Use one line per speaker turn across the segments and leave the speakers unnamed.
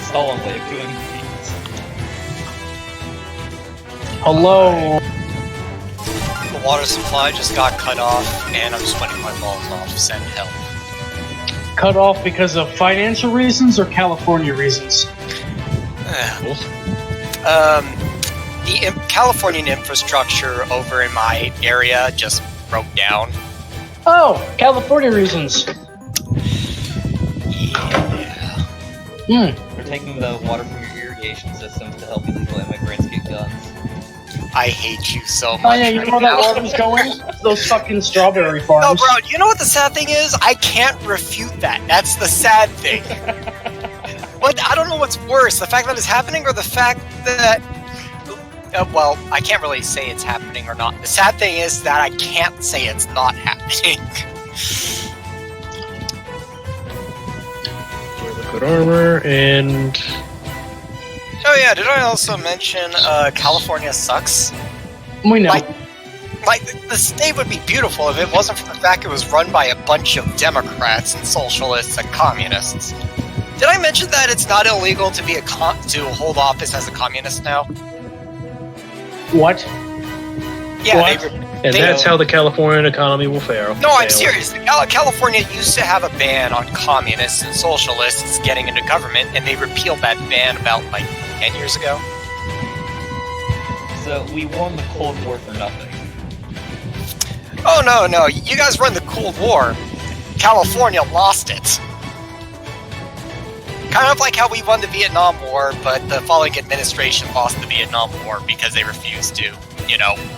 stolen way of doing things.
Hello.
The water supply just got cut off, and I'm sweating my balls off. Send help.
Cut off because of financial reasons or California reasons?
The Californian infrastructure over in my area just broke down.
Oh, California reasons.
Yeah.
They're taking the water from your irrigation systems to help illegal immigrants get guns.
I hate you so much.
Oh yeah, you know where that
right now.
water's going? Those fucking strawberry farms.
No, bro, you know what the sad thing is? I can't refute that. That's the sad thing. But I don't know what's worse, the fact that it's happening or the fact that... well, I can't really say it's happening or not. The sad thing is that I can't say it's not happening.
Good armor, and...
Oh yeah, did I also mention California sucks?
We know.
Like, the state would be beautiful if it wasn't for the fact it was run by a bunch of Democrats and socialists and communists. Did I mention that it's not illegal to be to hold office as a communist now?
What?
Yeah,
What?
And that's how the Californian economy will fail.
No, I'm serious. California used to have a ban on communists and socialists getting into government, and they repealed that ban about, like, 10 years ago.
So we won the Cold War for nothing.
Oh, no, you guys won the Cold War. California lost it. Kind of like how we won the Vietnam War, but the following administration lost the Vietnam War because they refused to,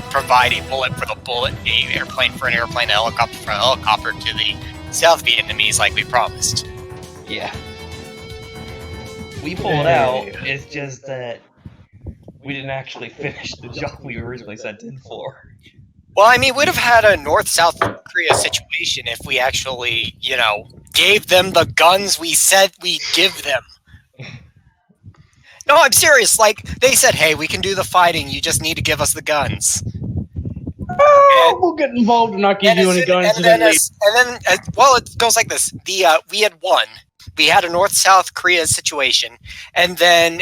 provide a bullet for the bullet, a airplane for an airplane, a helicopter for a helicopter to the South Vietnamese like we promised.
Yeah. We pulled out, it's just that we didn't actually finish the job we originally sent in for.
Well, I mean, we'd have had a North-South Korea situation if we actually, gave them the guns we said we'd give them. No, I'm serious. Like, they said, hey, we can do the fighting, you just need to give us the guns.
Oh, we'll get involved and not give you any guns.
And then, it goes like this. We had won. We had a North-South Korea situation. And then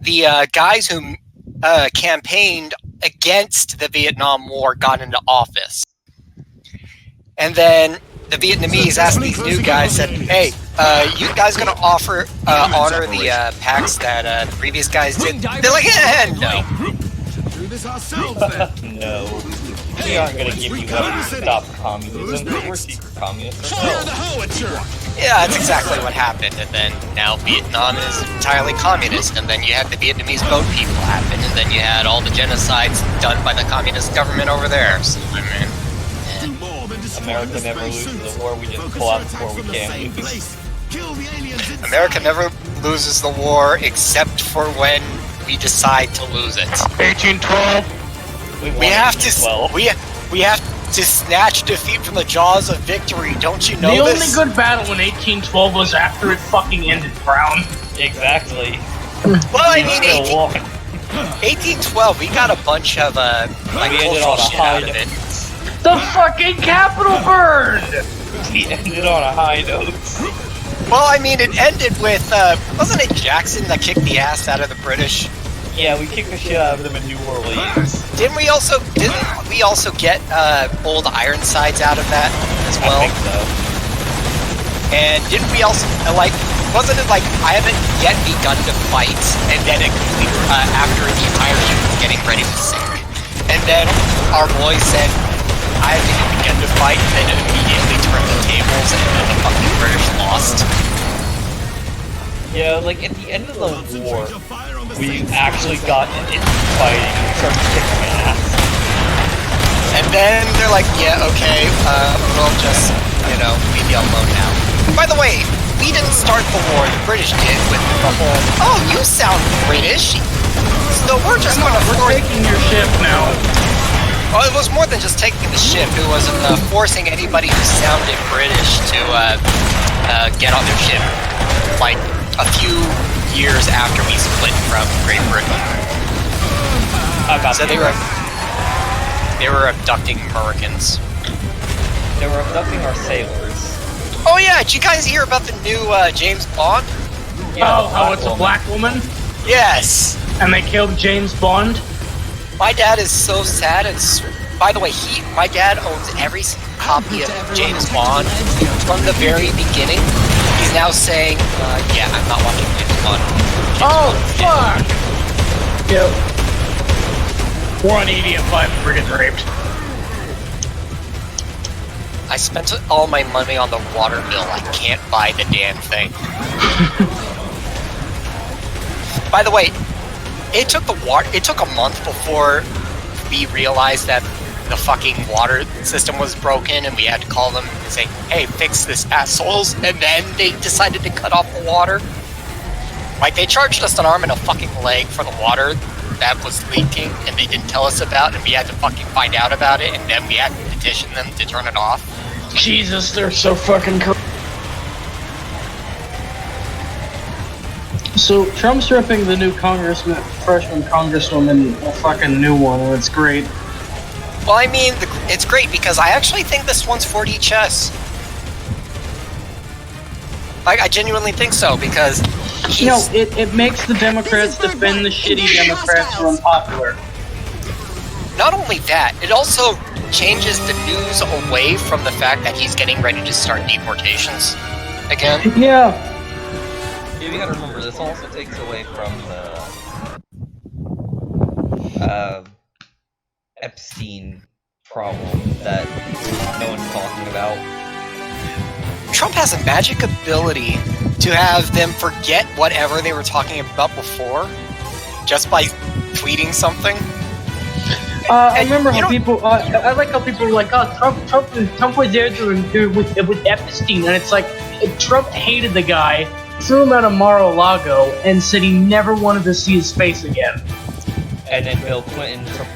the guys who campaigned against the Vietnam War got into office. And then the Vietnamese asked these new guys, said, hey, you guys gonna honor the pacts that the previous guys did? They're like, no.
No. We aren't gonna give you weapons to stop communism, but we're secret communists ourselves.
Yeah, that's exactly what happened, and then now Vietnam is entirely communist, and then you had the Vietnamese boat people happen, and then you had all the genocides done by the communist government over there, so, I mean...
America never loses the war, we just pull out before we can lose.
America never loses the war except for when we decide to lose it.
1812!
We have to snatch defeat from the jaws of victory, don't you know
the
this?
only good battle in 1812 was after it fucking ended, Brown.
Exactly.
Well, I mean, 1812, we got a bunch of, cultural shit out of it.
The fucking Capitol burned!
We ended on a high note.
Well, I mean, it ended with, wasn't it Jackson that kicked the ass out of the British?
Yeah, we kicked the shit out of them in New Orleans.
Didn't we also get, old Ironsides out of that as well?
I think so.
And didn't we also, wasn't it like, I haven't yet begun to fight, and then after the entire ship was getting ready to sink. And then our boy said, I haven't begun to fight, and then it immediately turned the tables, and then the fucking British lost.
Yeah, like, at the end of the war, we actually got into fighting and started kicking ass.
And then they're like, yeah, okay, we'll just, leave you alone now. By the way, we didn't start the war, the British did, with the whole, oh, you sound British, so we're just gonna
We're taking your ship now.
Well, it was more than just taking the ship, it was forcing anybody who sounded British to get on their ship, like, a few years after we split from Great Britain. So they were abducting Americans.
They were abducting our sailors.
Oh yeah, did you guys hear about the new James Bond?
Yeah,
Oh, how it's a black woman?
Yes.
And they killed James Bond?
My dad is so sad. And by the way, my dad owns every copy of James Bond from the very beginning. He's now saying, "Yeah, I'm not watching James Bond."
Fuck! Yep. 180 if I'm friggin' raped.
I spent all my money on the water bill. I can't buy the damn thing. By the way, it took a month before we realized that the fucking water system was broken, and we had to call them and say, "Hey, fix this, assholes!" And then they decided to cut off the water. Like, they charged us an arm and a fucking leg for the water that was leaking, and they didn't tell us about, and we had to fucking find out about it, and then we had to petition them to turn it off.
Jesus, they're so fucking cool. So, Trump's ripping the new freshman congresswoman a fucking new one, and it's great.
Well, I mean, it's great because I actually think this one's 4D chess. I genuinely think so, because
it makes the Democrats defend the shitty Democrats who are unpopular.
Not only that, it also changes the news away from the fact that he's getting ready to start deportations again.
Yeah.
You gotta remember, this also takes away from the Epstein problem that no one's talking about.
Trump has a magic ability to have them forget whatever they were talking about before just by tweeting something.
I remember how people. I like how people were like, "Oh, Trump was there with Epstein," and it's like Trump hated the guy, threw him out of Mar-a-Lago, and said he never wanted to see his face again.
And then Bill Clinton took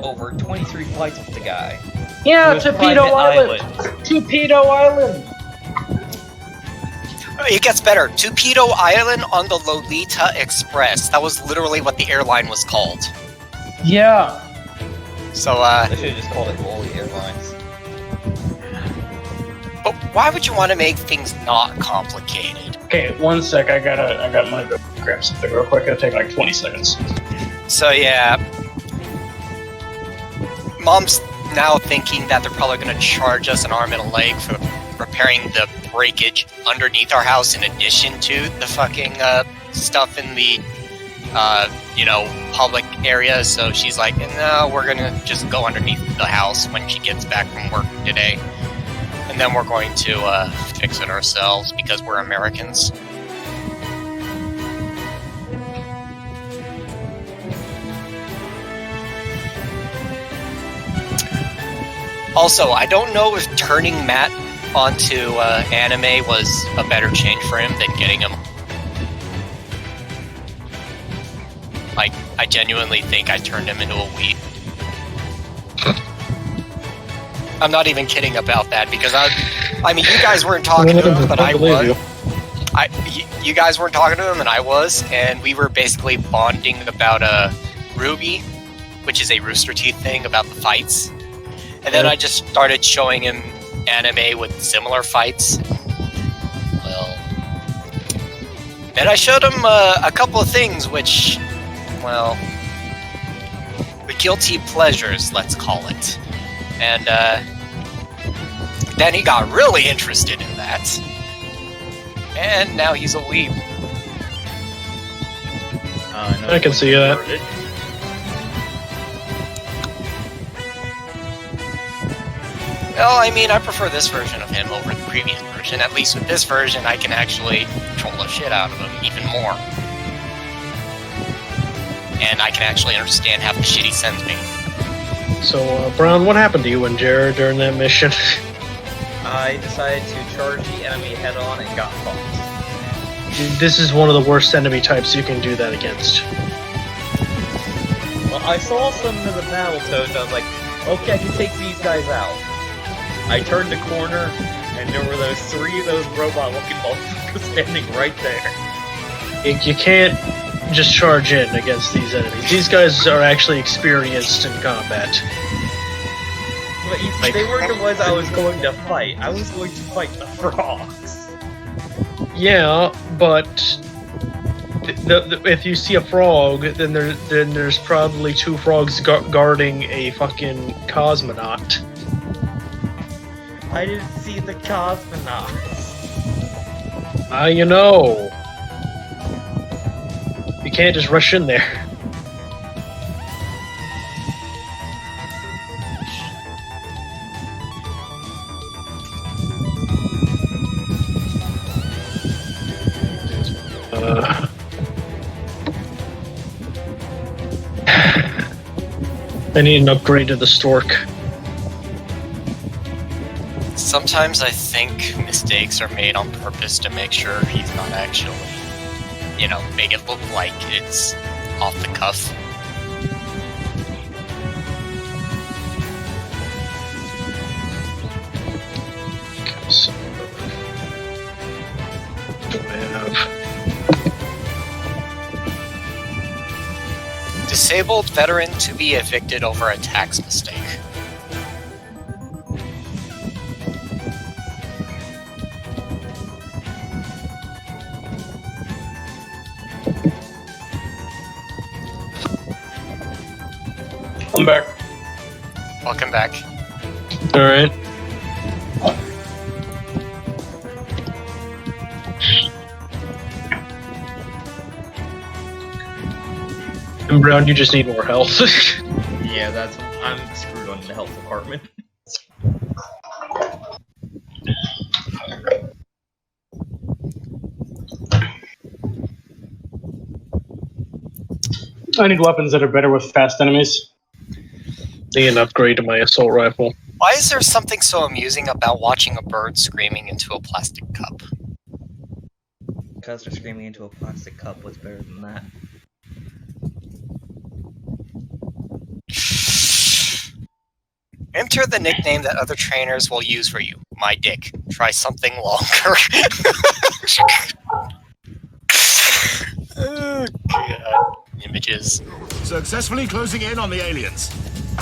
over 23 flights with the guy.
Yeah, to Pedo Island. To Pedo Island.
It gets better. To Pedo Island on the Lolita Express. That was literally what the airline was called.
Yeah.
So,
They should have just called it Lolly Airlines.
But why would you want to make things not complicated?
Okay, 1 sec. I got my go grab something real quick. It'll take like 20 seconds.
So yeah, Mom's now thinking that they're probably going to charge us an arm and a leg for repairing the breakage underneath our house in addition to the fucking stuff in the public area. So she's like, no, we're gonna just go underneath the house when she gets back from work today, and then we're going to fix it ourselves because we're Americans. Also, I don't know if turning Matt onto anime was a better change for him than getting him. Like, I genuinely think I turned him into a weeb. I'm not even kidding about that, because I mean, you guys weren't talking to him, but I was. You guys weren't talking to him, and I was, and we were basically bonding about Ruby, which is a Rooster Teeth thing about the fights. And then I just started showing him anime with similar fights. Well, then I showed him a couple of things which, well, the guilty pleasures, let's call it. And then he got really interested in that. And now he's a weeb.
I can see that.
Well, I mean, I prefer this version of him over the previous version. At least with this version, I can actually troll the shit out of him even more. And I can actually understand half the shit he sends me.
So, Brown, what happened to you and Jared during that mission?
I decided to charge the enemy head on and got fucked.
This is one of the worst enemy types you can do that against.
Well, I saw some of the battle toads, I was like, okay, I can take these guys out. I turned the corner, and there were those three of those robot-looking motherfuckers standing right there.
You can't just charge in against these enemies. These guys are actually experienced in combat.
But you see, they weren't the ones I was going to fight. I was going to fight the frogs.
Yeah, but if you see a frog, then there's probably 2 frogs guarding a fucking cosmonaut.
I didn't see the cosmonauts.
You know. You can't just rush in there. I need an upgrade to the stork.
Sometimes I think mistakes are made on purpose to make sure he's not actually, make it look like it's off the cuff.
Okay, so what do I have?
Disabled veteran to be evicted over a tax mistake.
I'm back.
Welcome back.
Alright. And Brown, you just need more health.
Yeah, I'm screwed on the health department.
I need weapons that are better with fast enemies.
Need an upgrade to my assault rifle.
Why is there something so amusing about watching a bird screaming into a plastic cup?
Because they're screaming into a plastic cup. What's better than that?
Enter the nickname that other trainers will use for you. My dick. Try something longer. Oh, God. Images.
Successfully closing in on the aliens.